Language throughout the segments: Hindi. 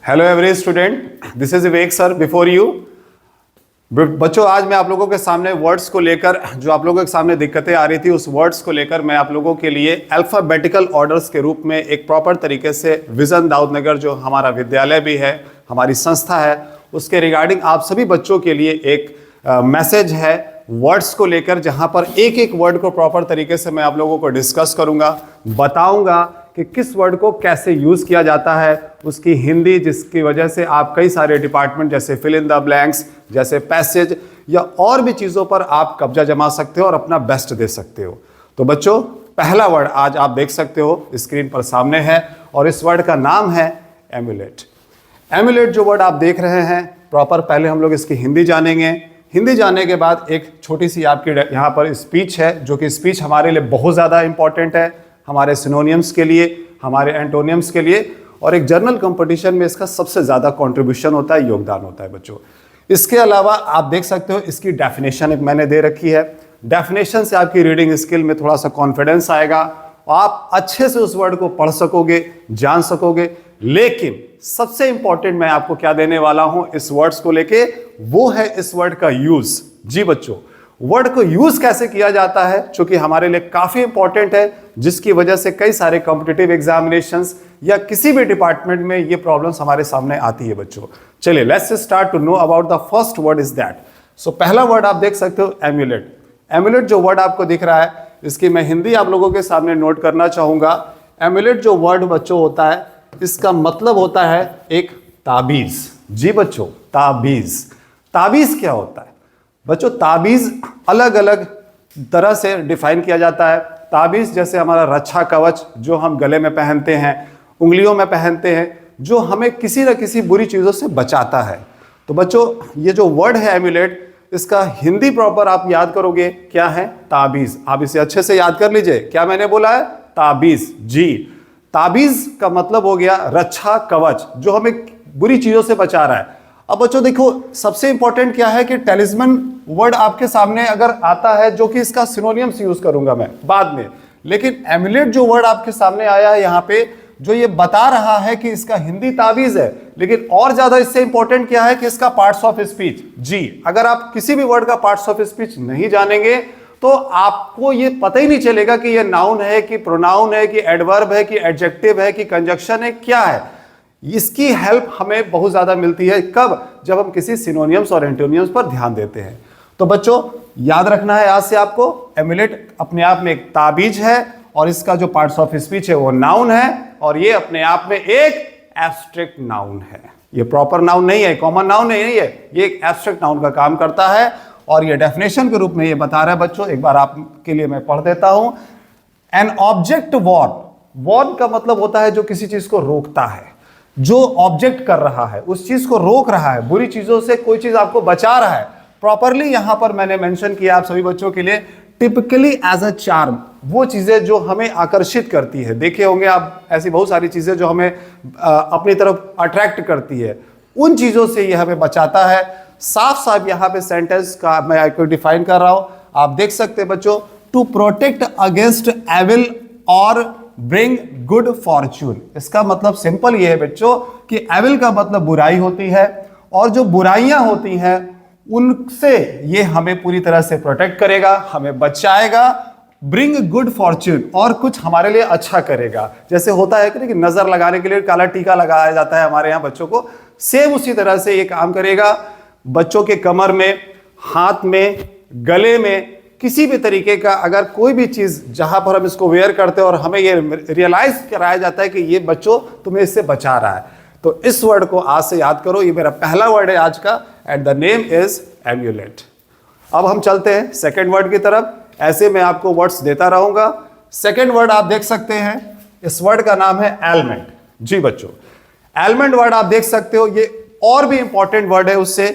Hello every student, this is Vivek sir before you. बच्चों, आज मैं आप लोगों के सामने वर्ड्स को लेकर, जो आप लोगों के सामने दिक्कतें आ रही थी, उस वर्ड्स को लेकर मैं आप लोगों के लिए अल्फाबेटिकल ऑर्डर्स के रूप में एक प्रॉपर तरीके से विजन दाऊदनगर, जो हमारा विद्यालय भी है, हमारी संस्था है, उसके रिगार्डिंग आप सभी बच्चों के लिए एक मैसेज है वर्ड्स को लेकर, जहां पर एक एक वर्ड को प्रॉपर तरीके से मैं आप लोगों को डिस्कस करूंगा, बताऊंगा कि किस वर्ड को कैसे यूज किया जाता है, उसकी हिंदी, जिसकी वजह से आप कई सारे डिपार्टमेंट जैसे फिल इन द ब्लैंक्स, जैसे पैसेज या और भी चीजों पर आप कब्जा जमा सकते हो और अपना बेस्ट दे सकते हो। तो बच्चों, पहला वर्ड आज आप देख सकते हो स्क्रीन पर सामने है और इस वर्ड का नाम है एम्यूलेट। एम्यूलेट जो वर्ड आप देख रहे हैं, प्रॉपर पहले हम लोग इसकी हिंदी जानेंगे। हिंदी जानने के बाद एक छोटी सी आपकी यहाँ पर स्पीच है, जो कि स्पीच हमारे लिए बहुत ज़्यादा इंपॉर्टेंट है, हमारे सिनोनियम्स के लिए, हमारे एंटोनियम्स के लिए, और एक जर्नल कंपटीशन में इसका सबसे ज़्यादा कंट्रीब्यूशन होता है, योगदान होता है बच्चों। इसके अलावा आप देख सकते हो इसकी डेफिनेशन एक मैंने दे रखी है। डेफिनेशन से आपकी रीडिंग स्किल में थोड़ा सा कॉन्फिडेंस आएगा, आप अच्छे से उस वर्ड को पढ़ सकोगे, जान सकोगे। लेकिन सबसे इंपॉर्टेंट मैं आपको क्या देने वाला हूं इस वर्ड्स को लेके, वो है इस वर्ड का यूज। जी बच्चों, वर्ड को यूज कैसे किया जाता है, क्योंकि हमारे लिए काफी इंपॉर्टेंट है, जिसकी वजह से कई सारे कॉम्पिटिटिव एग्जामिनेशंस या किसी भी डिपार्टमेंट में ये प्रॉब्लम्स हमारे सामने आती है बच्चों। चलिए, let's start to know about the first word is that. So पहला वर्ड आप देख सकते हो एम्यूलेट। एम्यूलेट जो वर्ड आपको दिख रहा है, इसकी मैं हिंदी आप लोगों के सामने नोट करना चाहूंगा। एम्यूलेट जो वर्ड बच्चों होता है, इसका मतलब होता है एक ताबीज। जी बच्चों, ताबीज। ताबीज क्या होता है बच्चों? ताबीज अलग अलग तरह से डिफाइन किया जाता है। ताबीज जैसे हमारा रक्षा कवच, जो हम गले में पहनते हैं, उंगलियों में पहनते हैं, जो हमें किसी न किसी बुरी चीजों से बचाता है। तो बच्चों, ये जो वर्ड है एम्यूलेट, इसका हिंदी प्रॉपर आप याद करोगे क्या है? ताबीज। आप इसे अच्छे से याद कर लीजिए। क्या मैंने बोला है? ताबीज। जी, ताबीज का मतलब हो गया रक्षा कवच, जो हमें बुरी चीजों से बचा रहा है। अब बच्चों देखो, सबसे इंपॉर्टेंट क्या है कि टेलिस्मन वर्ड आपके सामने अगर आता है, जो कि इसका सिनोनियम्स यूज करूंगा मैं बाद में, लेकिन एम्यूलेट जो वर्ड आपके सामने आया है यहाँ पे, जो ये बता रहा है कि इसका हिंदी ताबीज है, लेकिन और ज्यादा इससे इंपॉर्टेंट क्या है कि इसका पार्ट्स ऑफ स्पीच। जी, अगर आप किसी भी वर्ड का पार्ट्स ऑफ स्पीच नहीं जानेंगे तो आपको ये पता ही नहीं चलेगा कि ये नाउन है कि प्रोनाउन है कि एडवर्ब है कि एडजेक्टिव है कि कंजक्शन है, क्या है। इसकी हेल्प हमें बहुत ज्यादा मिलती है। कब? जब हम किसी सिनोनियम्स और एंटोनियम्स पर ध्यान देते हैं। तो बच्चों, याद रखना है आज से आपको, एम्यूलेट अपने आप में एक ताबीज है और इसका जो पार्ट्स ऑफ स्पीच है वो नाउन है, और ये अपने आप में एक एब्स्ट्रैक्ट नाउन है। ये प्रॉपर नाउन नहीं है, कॉमन नाउन नहीं है, ये एक एब्स्ट्रैक्ट नाउन का काम करता है। और ये डेफिनेशन के रूप में ये बता रहा है बच्चों, एक बार आपके लिए मैं पढ़ देता हूं। An object Warne. वॉर्न का मतलब होता है जो किसी चीज को रोकता है, जो ऑब्जेक्ट कर रहा है, उस चीज को रोक रहा है, बुरी चीजों से कोई चीज आपको बचा रहा है। प्रॉपरली यहां पर मैंने मेंशन किया आप सभी बच्चों के लिए, टिपिकली एज अ चार्म, वो चीजें जो हमें आकर्षित करती है। देखे होंगे आप ऐसी बहुत सारी चीजें जो हमें अपनी तरफ अट्रैक्ट करती है, उन चीजों से ये हमें बचाता है। साफ साफ यहाँ पे सेंटेंस का मैं आपको डिफाइन कर रहा हूं, आप देख सकते हैं बच्चों। टू प्रोटेक्ट अगेंस्ट एविल और ब्रिंग गुड फॉर्च्यून। इसका मतलब सिंपल ये है बच्चों कि एविल का मतलब बुराई होती है, और जो बुराइयां होती हैं उनसे ये हमें पूरी तरह से प्रोटेक्ट करेगा, हमें बचाएगा। ब्रिंग गुड फॉर्च्यून, और कुछ हमारे लिए अच्छा करेगा। जैसे होता है कि नजर लगाने के लिए काला टीका लगाया जाता है हमारे यहाँ बच्चों को, सेम उसी तरह से ये काम करेगा। बच्चों के कमर में, हाथ में, गले में, किसी भी तरीके का अगर कोई भी चीज जहां पर हम इसको वेयर करते हैं और हमें ये रियलाइज कराया जाता है कि ये बच्चों तुम्हें इससे बचा रहा है, तो इस वर्ड को आज से याद करो। ये मेरा पहला वर्ड है आज का, and the name is emulate. अब हम चलते हैं सेकेंड वर्ड की तरफ। ऐसे मैं आपको वर्ड्स देता रहूंगा। सेकेंड वर्ड आप देख सकते हैं, इस वर्ड का नाम है एलमेंट। जी बच्चों, एलमेंट वर्ड आप देख सकते हो, ये और भी इंपॉर्टेंट वर्ड है उससे।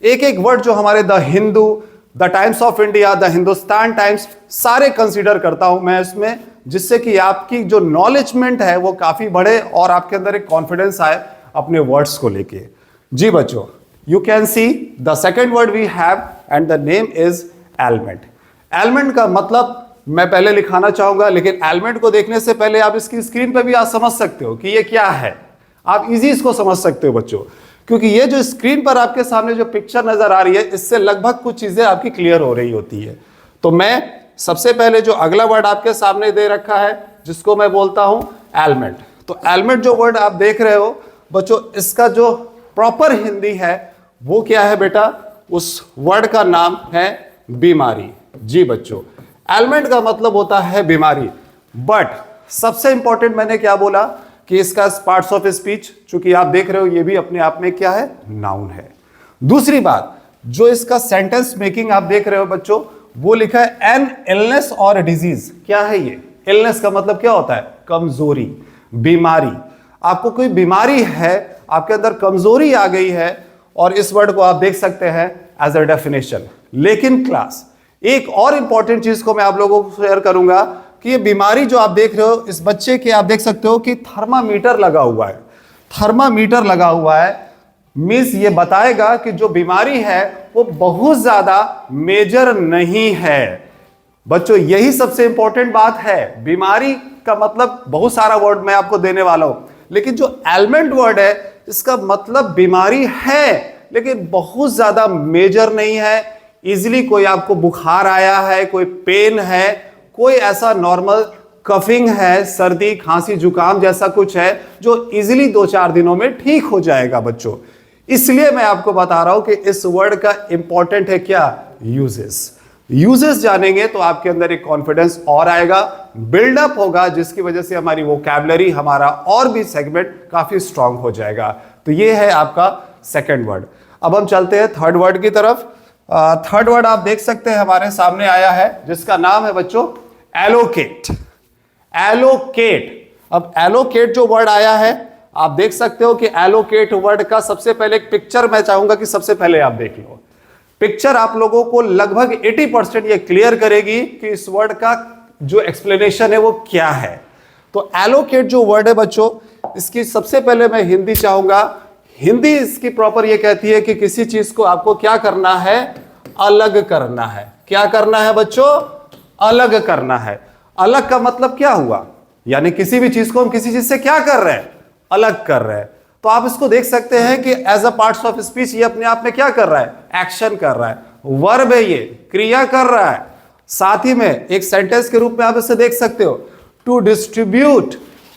एक एक वर्ड जो हमारे the Hindu, the times of India, the Hindustan times, सारे कंसीडर करता हूं मैं इसमें, जिससे कि आपकी जो नॉलेजमेंट है वो काफी बढ़े और आपके अंदर एक कॉन्फिडेंस आए अपने वर्ड्स को लेके। जी बच्चों, you can see the second word we have and the name is element. Element का मतलब मैं पहले लिखाना चाहूंगा, लेकिन एलमेंट को देखने से पहले आप इसकी स्क्रीन पर भी आप समझ सकते हो कि ये क्या है। आप इजी इसको समझ सकते हो बच्चों, क्योंकि ये जो स्क्रीन पर आपके सामने जो पिक्चर नजर आ रही है, इससे लगभग कुछ चीजें आपकी क्लियर हो रही होती है। तो मैं सबसे पहले जो अगला वर्ड आपके सामने दे रखा है, जिसको मैं बोलता हूं एलमेंट। तो एलमेंट जो वर्ड आप देख रहे हो बच्चों, इसका जो प्रॉपर हिंदी है वो क्या है बेटा? उस वर्ड का नाम है बीमारी। जी बच्चों, एलमेंट का मतलब होता है बीमारी। बट सबसे इंपॉर्टेंट मैंने क्या बोला कि इसका पार्ट्स ऑफ स्पीच, चूंकि आप देख रहे हो ये भी अपने आप में क्या है? नाउन है। दूसरी बात, जो इसका सेंटेंस मेकिंग आप देख रहे हो बच्चों, वो लिखा है एन इलनेस और डिजीज। क्या है ये? इलनेस का मतलब क्या होता है? कमजोरी, बीमारी। आपको कोई बीमारी है, आपके अंदर कमजोरी आ गई है, और इस वर्ड को आप देख सकते हैं एज अ डेफिनेशन। लेकिन क्लास, एक और इंपॉर्टेंट चीज को मैं आप लोगों को शेयर करूंगा कि ये बीमारी जो आप देख रहे हो, इस बच्चे के आप देख सकते हो कि थर्मामीटर लगा हुआ है। थर्मामीटर लगा हुआ है मींस ये बताएगा कि जो बीमारी है वो बहुत ज्यादा मेजर नहीं है। बच्चों यही सबसे इंपॉर्टेंट बात है। बीमारी का मतलब बहुत सारा वर्ड मैं आपको देने वाला हूं, लेकिन जो एलिमेंट वर्ड है इसका मतलब बीमारी है लेकिन बहुत ज्यादा मेजर नहीं है। इजीली कोई आपको बुखार आया है, कोई पेन है, कोई ऐसा नॉर्मल कफिंग है, सर्दी खांसी जुकाम जैसा कुछ है जो इजीली 2-4 दिनों में ठीक हो जाएगा बच्चों। इसलिए मैं आपको बता रहा हूं कि इस वर्ड का इंपॉर्टेंट है क्या? यूजेस। यूजेस जानेंगे तो आपके अंदर एक कॉन्फिडेंस और आएगा, बिल्डअप होगा, जिसकी वजह से हमारी वोकैबुलरी, हमारा और भी सेगमेंट काफी स्ट्रांग हो जाएगा। तो ये है आपका सेकंड वर्ड। अब हम चलते हैं थर्ड वर्ड की तरफ। थर्ड वर्ड आप देख सकते हैं हमारे सामने आया है, जिसका नाम है बच्चों एलोकेट। एलोकेट। अब एलोकेट जो वर्ड आया है, आप देख सकते हो कि एलोकेट वर्ड का सबसे पहले एक पिक्चर मैं चाहूंगा कि सबसे पहले आप देख लो। पिक्चर आप लोगों को लगभग 80% ये क्लियर करेगी कि इस वर्ड का जो एक्सप्लेनेशन है वो क्या है। तो एलोकेट जो वर्ड है बच्चों, इसकी सबसे पहले मैं हिंदी चाहूंगा। हिंदी इसकी प्रॉपर ये कहती है कि किसी चीज को आपको क्या करना है? अलग करना है। क्या करना है बच्चों? अलग करना है। अलग का मतलब क्या हुआ? यानी किसी भी चीज को हम किसी चीज से क्या कर रहे हैं? अलग कर रहे हैं। तो आप इसको देख सकते हैं कि as a parts of speech ये अपने आप में क्या कर रहा है? एक्शन कर रहा है। वर्ब है, ये क्रिया कर रहा है। साथ ही में एक सेंटेंस के रूप में आप इसे देख सकते हो, टू डिस्ट्रीब्यूट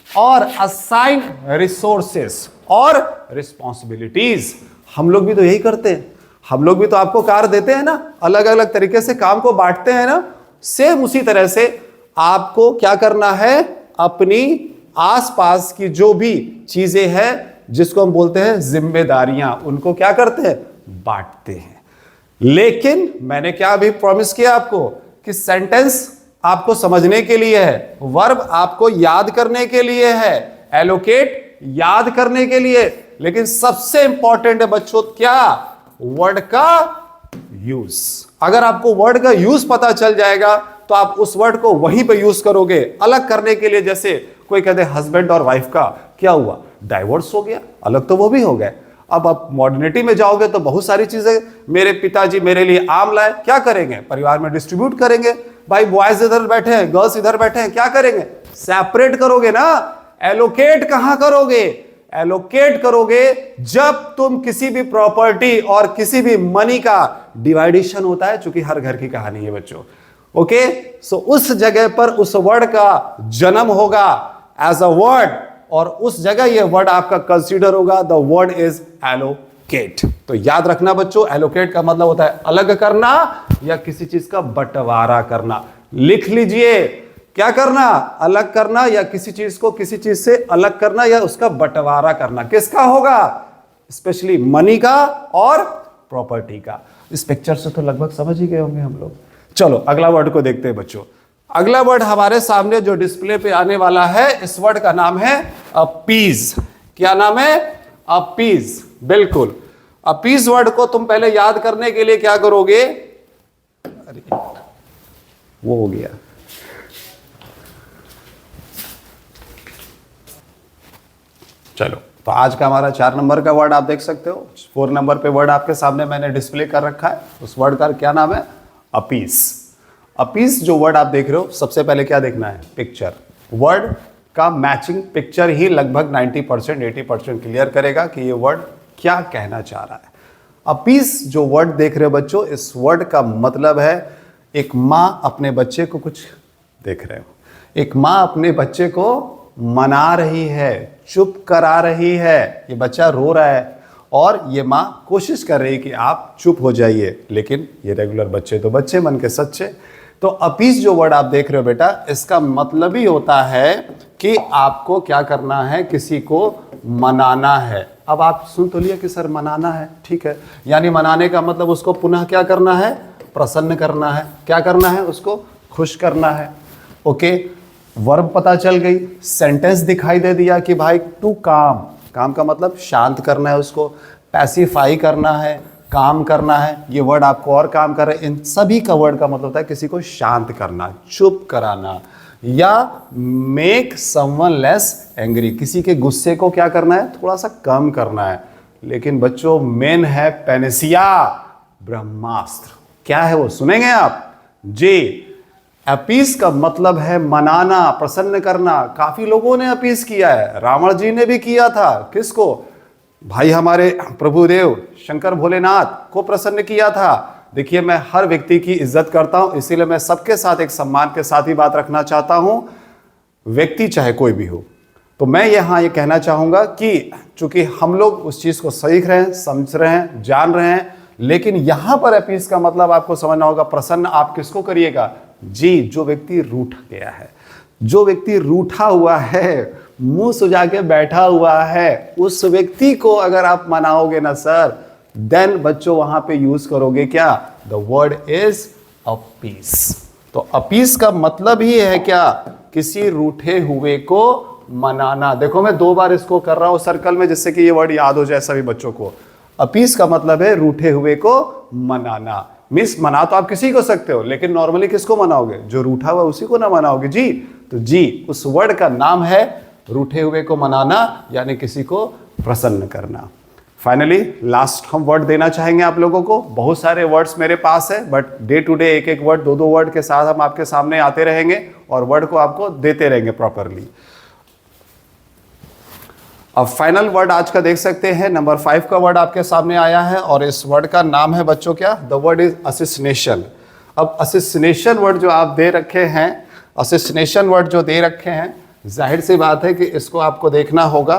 और असाइन रिसोर्सेस और रिस्पॉन्सिबिलिटीज। हम लोग भी तो यही करते हैं। हम लोग भी तो आपको कार्य देते हैं ना, अलग अलग तरीके से काम को बांटते हैं ना। सेम उसी तरह से आपको क्या करना है? अपनी आसपास की जो भी चीजें हैं, जिसको हम बोलते हैं जिम्मेदारियां, उनको क्या करते हैं? बांटते हैं। लेकिन मैंने क्या अभी प्रॉमिस किया आपको कि सेंटेंस आपको समझने के लिए है, वर्ब आपको याद करने के लिए है, एलोकेट याद करने के लिए। लेकिन सबसे इंपॉर्टेंट है बच्चों क्या? वर्ड का यूज। अगर आपको वर्ड का यूज पता चल जाएगा तो आप उस वर्ड को वहीं पे यूज करोगे अलग करने के लिए। जैसे कोई कहते हैं हस्बैंड और वाइफ का क्या हुआ? डाइवोर्स हो गया, अलग तो वो भी हो गए। अब आप मॉडर्निटी में जाओगे तो बहुत सारी चीजें, मेरे पिताजी मेरे लिए आम लाए, क्या करेंगे? परिवार में डिस्ट्रीब्यूट करेंगे। भाई बॉयज इधर बैठे हैं, गर्ल्स इधर बैठे हैं, क्या करेंगे? सेपरेट करोगे ना। एलोकेट कहां करोगे? एलोकेट करोगे जब तुम किसी भी प्रॉपर्टी और किसी भी मनी का डिवाइडेशन होता है, चूंकि हर घर की कहानी है बच्चों। ओके, सो उस जगह पर उस वर्ड का जन्म होगा एज अ वर्ड, और उस जगह ये वर्ड आपका कंसीडर होगा। The word is allocate. तो याद रखना बच्चों, एलोकेट का मतलब होता है अलग करना या किसी चीज का बंटवारा करना। लिख लीजिए, क्या करना? अलग करना या किसी चीज को किसी चीज से अलग करना या उसका बंटवारा करना। किसका होगा? स्पेशली मनी का और प्रॉपर्टी का। इस पिक्चर से तो लगभग समझ ही गए होंगे हम लोग। चलो अगला वर्ड को देखते हैं बच्चों। अगला वर्ड हमारे सामने जो डिस्प्ले पे आने वाला है, इस वर्ड का नाम है अपीज। क्या नाम है? अपीज। बिल्कुल, अपीज वर्ड को तुम पहले याद करने के लिए क्या करोगे? अरे वो हो गया। चलो, तो आज का हमारा 4 नंबर का वर्ड आप देख सकते हो। 4 नंबर पे वर्ड आपके सामने मैंने डिस्प्ले कर रखा है। उस वर्ड का क्या नाम है? अपीस। अपीस जो वर्ड आप देख रहे हो, सबसे पहले क्या देखना है? पिक्चर। वर्ड का मैचिंग पिक्चर ही लगभग 90% 80% क्लियर करेगा कि ये वर्ड क्या कहना चाह रहा है। अपीस जो वर्ड देख रहे हो बच्चों, इस वर्ड का मतलब है एक माँ अपने बच्चे को कुछ देख रहे हो, एक माँ अपने बच्चे को मना रही है, चुप करा रही है। ये बच्चा रो रहा है और ये माँ कोशिश कर रही है कि आप चुप हो जाइए, लेकिन ये रेगुलर बच्चे तो बच्चे मन के सच्चे। तो अपीस जो वर्ड आप देख रहे हो बेटा, इसका मतलब ही होता है कि आपको क्या करना है, किसी को मनाना है। अब आप सुन तो लिया कि सर मनाना है, ठीक है, यानी मनाने का मतलब उसको पुनः क्या करना है, प्रसन्न करना है। क्या करना है, उसको खुश करना है। ओके, वर्ब पता चल गई, सेंटेंस दिखाई दे दिया कि भाई टू काम, काम का मतलब शांत करना है, उसको पैसिफाई करना है, काम करना है। ये वर्ड आपको और काम कर रहे हैं, इन सभी का वर्ड का मतलब होता है किसी को शांत करना, चुप कराना, या मेक समवन लेस एंग्री, किसी के गुस्से को क्या करना है, थोड़ा सा कम करना है। लेकिन बच्चों मेन है पेनेसिया, ब्रह्मास्त्र। क्या है वो, सुनेंगे आप जी। अपीस का मतलब है मनाना, प्रसन्न करना। काफी लोगों ने अपीस किया है, रावण जी ने भी किया था। किसको, भाई हमारे प्रभुदेव शंकर भोलेनाथ को प्रसन्न किया था। देखिए मैं हर व्यक्ति की इज्जत करता हूं, इसीलिए मैं सबके साथ एक सम्मान के साथ ही बात रखना चाहता हूं, व्यक्ति चाहे कोई भी हो। तो मैं यहां ये कहना चाहूंगा कि चूंकि हम लोग उस चीज को सीख रहे हैं, समझ रहे हैं, जान रहे हैं, लेकिन यहां पर अपीस का मतलब आपको समझना होगा, प्रसन्न आप किसको करिएगा जी, जो व्यक्ति रूठ गया है, जो व्यक्ति रूठा हुआ है, मुंह सुजा के बैठा हुआ है, उस व्यक्ति को अगर आप मनाओगे ना सर, देन बच्चों वहां पे यूज करोगे क्या, द वर्ड इज अपीस। तो अपीस का मतलब ही है क्या, किसी रूठे हुए को मनाना। देखो मैं 2 बार इसको कर रहा हूं सर्कल में, जिससे कि ये वर्ड याद हो जाए सभी बच्चों को। अपीस का मतलब है रूठे हुए को मनाना। मिस मना तो आप किसी को सकते हो, लेकिन नॉर्मली किसको मनाओगे, जो रूठा हुआ उसी को ना मनाओगे जी। तो जी उस वर्ड का नाम है रूठे हुए को मनाना, यानी किसी को प्रसन्न करना। फाइनली लास्ट हम वर्ड देना चाहेंगे आप लोगों को। बहुत सारे वर्ड्स मेरे पास है, बट डे टू डे एक एक वर्ड, 2-2 वर्ड के साथ हम आपके सामने आते रहेंगे और वर्ड को आपको देते रहेंगे प्रॉपरली। अब फाइनल वर्ड आज का देख सकते हैं, नंबर 5 का वर्ड आपके सामने आया है और इस वर्ड का नाम है बच्चों क्या, द वर्ड इज असिसिनेशन। अब असिसिनेशन वर्ड जो आप दे रखे हैं, असिसिनेशन वर्ड जो दे रखे हैं, जाहिर सी बात है कि इसको आपको देखना होगा।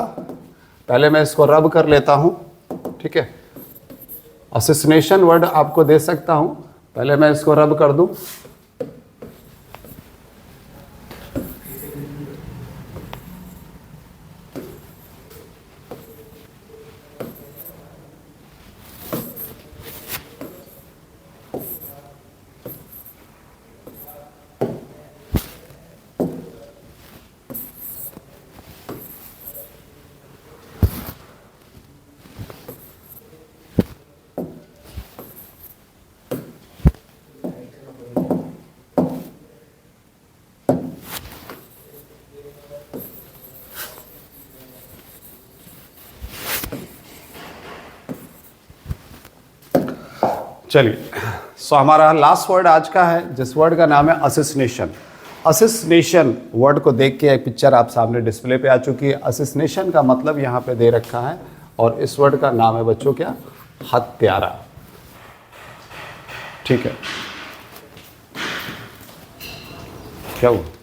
पहले मैं इसको रब कर लेता हूं, ठीक है। असिसिनेशन वर्ड आपको दे सकता हूं, पहले मैं इसको रब कर दूं। चलिए, सो हमारा लास्ट वर्ड आज का है, जिस वर्ड का नाम है असिसिनेशन। असिसिनेशन वर्ड को देख के एक पिक्चर आप सामने डिस्प्ले पे आ चुकी है। असिसिनेशन का मतलब यहाँ पे दे रखा है और इस वर्ड का नाम है बच्चों क्या, हत्यारा। ठीक है, क्या हुआ?